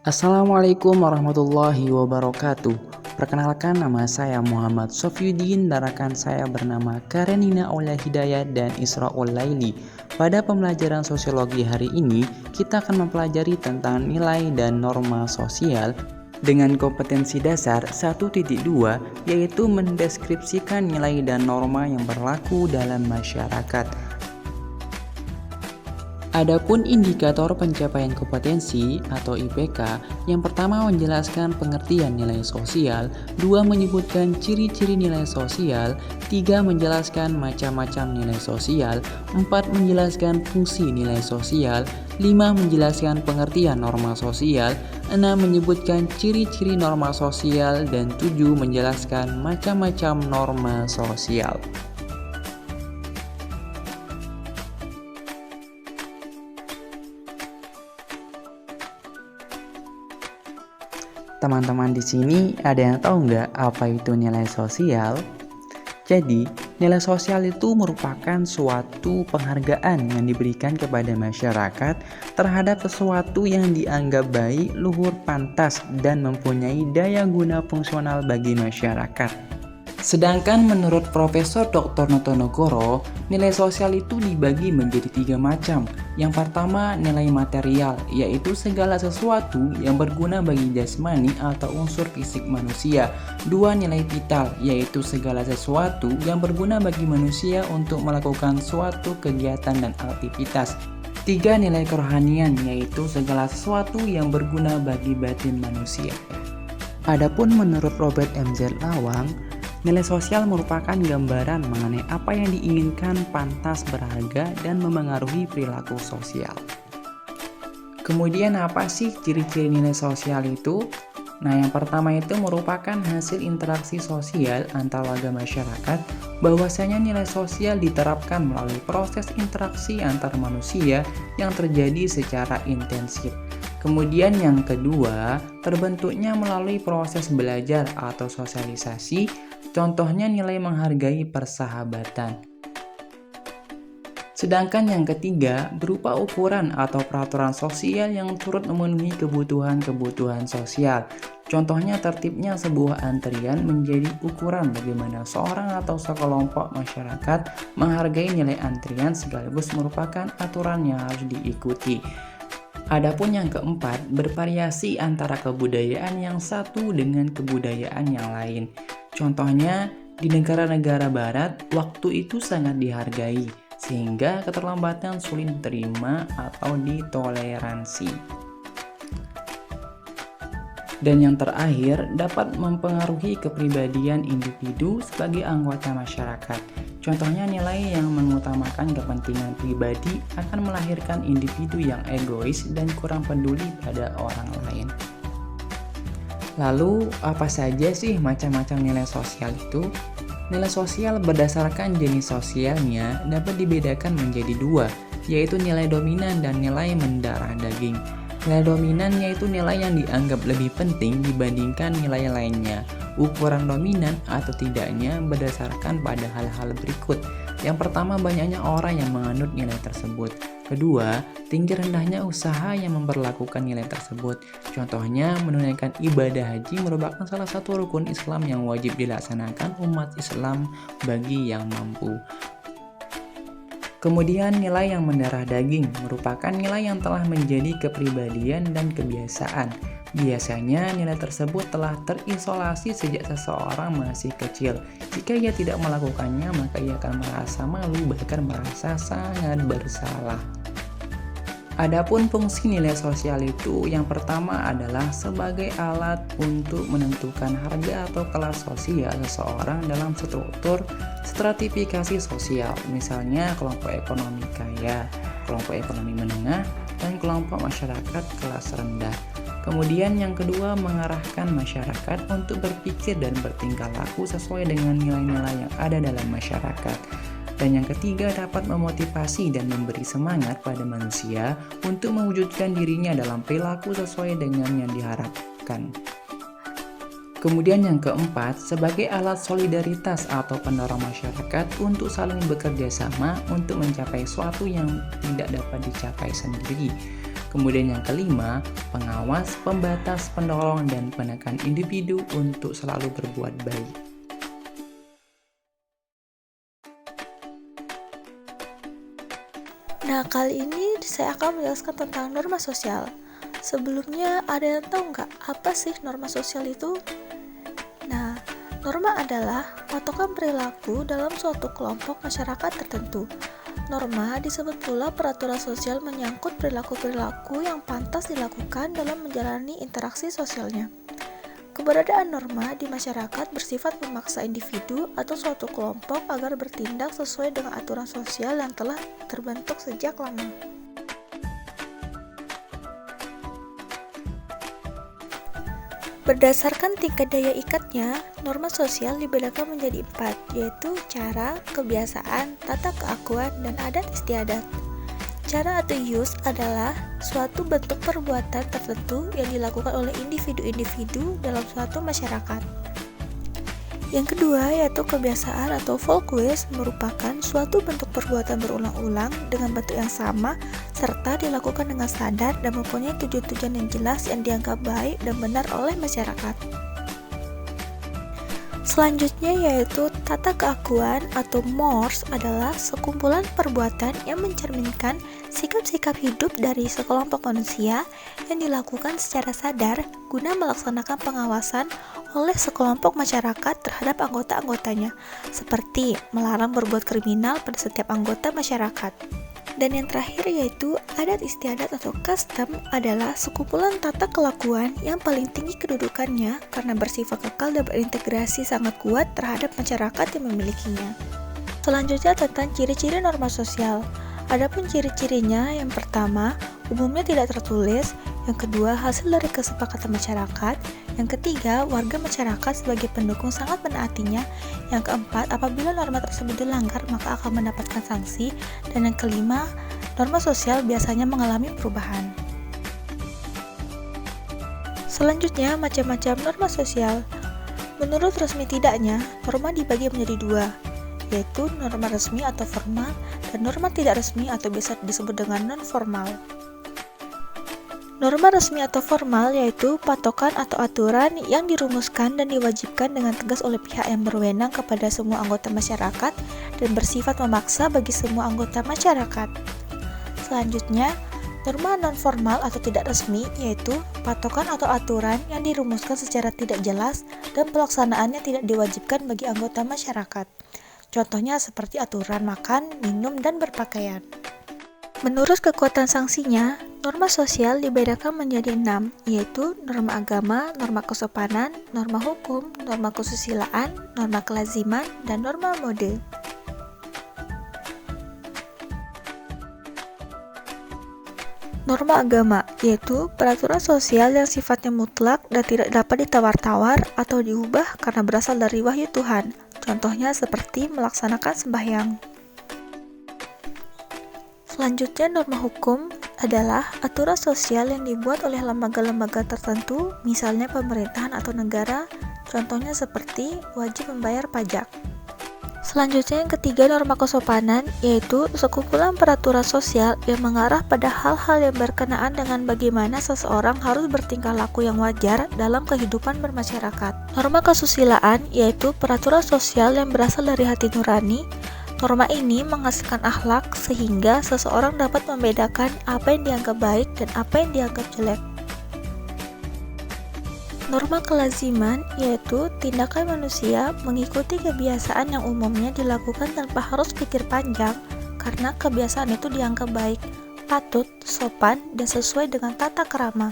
Assalamualaikum warahmatullahi wabarakatuh. Perkenalkan, nama saya Muhammad Sofyuddin dan rekan saya bernama Karenina Aulia Hidayat dan Israul Laili. Pada pembelajaran sosiologi hari ini, kita akan mempelajari tentang nilai dan norma sosial dengan kompetensi dasar 1.2, yaitu mendeskripsikan nilai dan norma yang berlaku dalam masyarakat. Adapun indikator pencapaian kompetensi atau IPK, yang pertama menjelaskan pengertian nilai sosial, dua menyebutkan ciri-ciri nilai sosial, tiga menjelaskan macam-macam nilai sosial, empat menjelaskan fungsi nilai sosial, lima menjelaskan pengertian norma sosial, enam menyebutkan ciri-ciri norma sosial, dan tujuh menjelaskan macam-macam norma sosial. Teman-teman di sini ada yang tahu nggak apa itu nilai sosial? Jadi, nilai sosial itu merupakan suatu penghargaan yang diberikan kepada masyarakat terhadap sesuatu yang dianggap baik, luhur, pantas, dan mempunyai daya guna fungsional bagi masyarakat. Sedangkan menurut Profesor Dr. Notonegoro, nilai sosial itu dibagi menjadi tiga macam. Yang pertama, nilai material, yaitu segala sesuatu yang berguna bagi jasmani atau unsur fisik manusia. Dua, nilai vital, yaitu segala sesuatu yang berguna bagi manusia untuk melakukan suatu kegiatan dan aktivitas. Tiga, nilai kerohanian, yaitu segala sesuatu yang berguna bagi batin manusia. Adapun menurut Robert M.Z. Lawang, nilai sosial merupakan gambaran mengenai apa yang diinginkan, pantas, berharga, dan memengaruhi perilaku sosial. Kemudian apa sih ciri-ciri nilai sosial itu? Nah, yang pertama itu merupakan hasil interaksi sosial antar warga masyarakat, bahwasanya nilai sosial diterapkan melalui proses interaksi antar manusia yang terjadi secara intensif. Kemudian yang kedua, terbentuknya melalui proses belajar atau sosialisasi, contohnya nilai menghargai persahabatan. Sedangkan yang ketiga, berupa ukuran atau peraturan sosial yang turut memenuhi kebutuhan-kebutuhan sosial. Contohnya tertibnya sebuah antrian menjadi ukuran bagaimana seorang atau sekelompok masyarakat menghargai nilai antrian sekaligus merupakan aturan yang harus diikuti. Adapun yang keempat, bervariasi antara kebudayaan yang satu dengan kebudayaan yang lain. Contohnya, di negara-negara barat, waktu itu sangat dihargai, sehingga keterlambatan sulit diterima atau ditoleransi. Dan yang terakhir, dapat mempengaruhi kepribadian individu sebagai anggota masyarakat. Contohnya, nilai yang mengutamakan kepentingan pribadi akan melahirkan individu yang egois dan kurang peduli pada orang lain. Lalu, apa saja sih macam-macam nilai sosial itu? Nilai sosial berdasarkan jenis sosialnya dapat dibedakan menjadi dua, yaitu nilai dominan dan nilai mendarah daging. Nilai dominan yaitu nilai yang dianggap lebih penting dibandingkan nilai lainnya. Ukuran dominan atau tidaknya berdasarkan pada hal-hal berikut. Yang pertama, banyaknya orang yang menganut nilai tersebut. Kedua, tinggi rendahnya usaha yang memperlakukan nilai tersebut. Contohnya, menunaikan ibadah haji merupakan salah satu rukun Islam yang wajib dilaksanakan umat Islam bagi yang mampu. Kemudian nilai yang mendarah daging merupakan nilai yang telah menjadi kepribadian dan kebiasaan. Biasanya nilai tersebut telah terisolasi sejak seseorang masih kecil. Jika ia tidak melakukannya, maka ia akan merasa malu, bahkan merasa sangat bersalah. Adapun fungsi nilai sosial itu, yang pertama adalah sebagai alat untuk menentukan harga atau kelas sosial seseorang dalam struktur stratifikasi sosial, misalnya kelompok ekonomi kaya, kelompok ekonomi menengah, dan kelompok masyarakat kelas rendah. Kemudian yang kedua, mengarahkan masyarakat untuk berpikir dan bertingkah laku sesuai dengan nilai-nilai yang ada dalam masyarakat. Dan yang ketiga, dapat memotivasi dan memberi semangat pada manusia untuk mewujudkan dirinya dalam perilaku sesuai dengan yang diharapkan. Kemudian yang keempat, sebagai alat solidaritas atau pendorong masyarakat untuk saling bekerja sama untuk mencapai suatu yang tidak dapat dicapai sendiri. Kemudian yang kelima, pengawas, pembatas, pendorong, dan penekan individu untuk selalu berbuat baik. Nah, kali ini saya akan menjelaskan tentang norma sosial. Sebelumnya, ada yang tahu nggak apa sih norma sosial itu? Nah, norma adalah patokan perilaku dalam suatu kelompok masyarakat tertentu. Norma disebut pula peraturan sosial menyangkut perilaku-perilaku yang pantas dilakukan dalam menjalani interaksi sosialnya. Keberadaan norma di masyarakat bersifat memaksa individu atau suatu kelompok agar bertindak sesuai dengan aturan sosial yang telah terbentuk sejak lama. Berdasarkan tingkat daya ikatnya, norma sosial dibedakan menjadi 4, yaitu cara, kebiasaan, tata keakuan, dan adat istiadat. Cara atau use adalah suatu bentuk perbuatan tertentu yang dilakukan oleh individu-individu dalam suatu masyarakat. Yang kedua yaitu kebiasaan atau folkways merupakan suatu bentuk perbuatan berulang-ulang dengan bentuk yang sama serta dilakukan dengan sadar dan mempunyai tujuan-tujuan yang jelas yang dianggap baik dan benar oleh masyarakat. Selanjutnya yaitu tata keakuan atau mores adalah sekumpulan perbuatan yang mencerminkan sikap-sikap hidup dari sekelompok manusia yang dilakukan secara sadar guna melaksanakan pengawasan oleh sekelompok masyarakat terhadap anggota-anggotanya, seperti melarang berbuat kriminal pada setiap anggota masyarakat. Dan yang terakhir yaitu adat istiadat atau custom adalah sekumpulan tata kelakuan yang paling tinggi kedudukannya karena bersifat kekal dan berintegrasi sangat kuat terhadap masyarakat yang memilikinya. Selanjutnya tentang ciri-ciri norma sosial. Adapun ciri-cirinya, yang pertama, umumnya tidak tertulis, yang kedua, hasil dari kesepakatan masyarakat, yang ketiga, warga masyarakat sebagai pendukung sangat menaatinya, yang keempat, apabila norma tersebut dilanggar maka akan mendapatkan sanksi, dan yang kelima, norma sosial biasanya mengalami perubahan. Selanjutnya, macam-macam norma sosial. Menurut resmi tidaknya, norma dibagi menjadi dua, yaitu norma resmi atau formal dan norma tidak resmi atau bisa disebut dengan non-formal. Norma resmi atau formal yaitu patokan atau aturan yang dirumuskan dan diwajibkan dengan tegas oleh pihak yang berwenang kepada semua anggota masyarakat dan bersifat memaksa bagi semua anggota masyarakat. Selanjutnya, norma non-formal atau tidak resmi yaitu patokan atau aturan yang dirumuskan secara tidak jelas dan pelaksanaannya tidak diwajibkan bagi anggota masyarakat. Contohnya seperti aturan makan, minum, dan berpakaian. Menurut kekuatan sanksinya, norma sosial dibedakan menjadi 6, yaitu norma agama, norma kesopanan, norma hukum, norma kesusilaan, norma kelaziman, dan norma mode. Norma agama, yaitu peraturan sosial yang sifatnya mutlak dan tidak dapat ditawar-tawar atau diubah karena berasal dari wahyu Tuhan. Contohnya seperti melaksanakan sembahyang. Selanjutnya, norma hukum adalah aturan sosial yang dibuat oleh lembaga-lembaga tertentu, misalnya pemerintahan atau negara, contohnya seperti wajib membayar pajak. Selanjutnya, yang ketiga, norma kesopanan, yaitu sekumpulan peraturan sosial yang mengarah pada hal-hal yang berkenaan dengan bagaimana seseorang harus bertingkah laku yang wajar dalam kehidupan bermasyarakat. Norma kesusilaan, yaitu peraturan sosial yang berasal dari hati nurani. Norma ini menghasilkan akhlak sehingga seseorang dapat membedakan apa yang dianggap baik dan apa yang dianggap jelek. Norma kelaziman yaitu tindakan manusia mengikuti kebiasaan yang umumnya dilakukan tanpa harus pikir panjang karena kebiasaan itu dianggap baik, patut, sopan, dan sesuai dengan tata krama.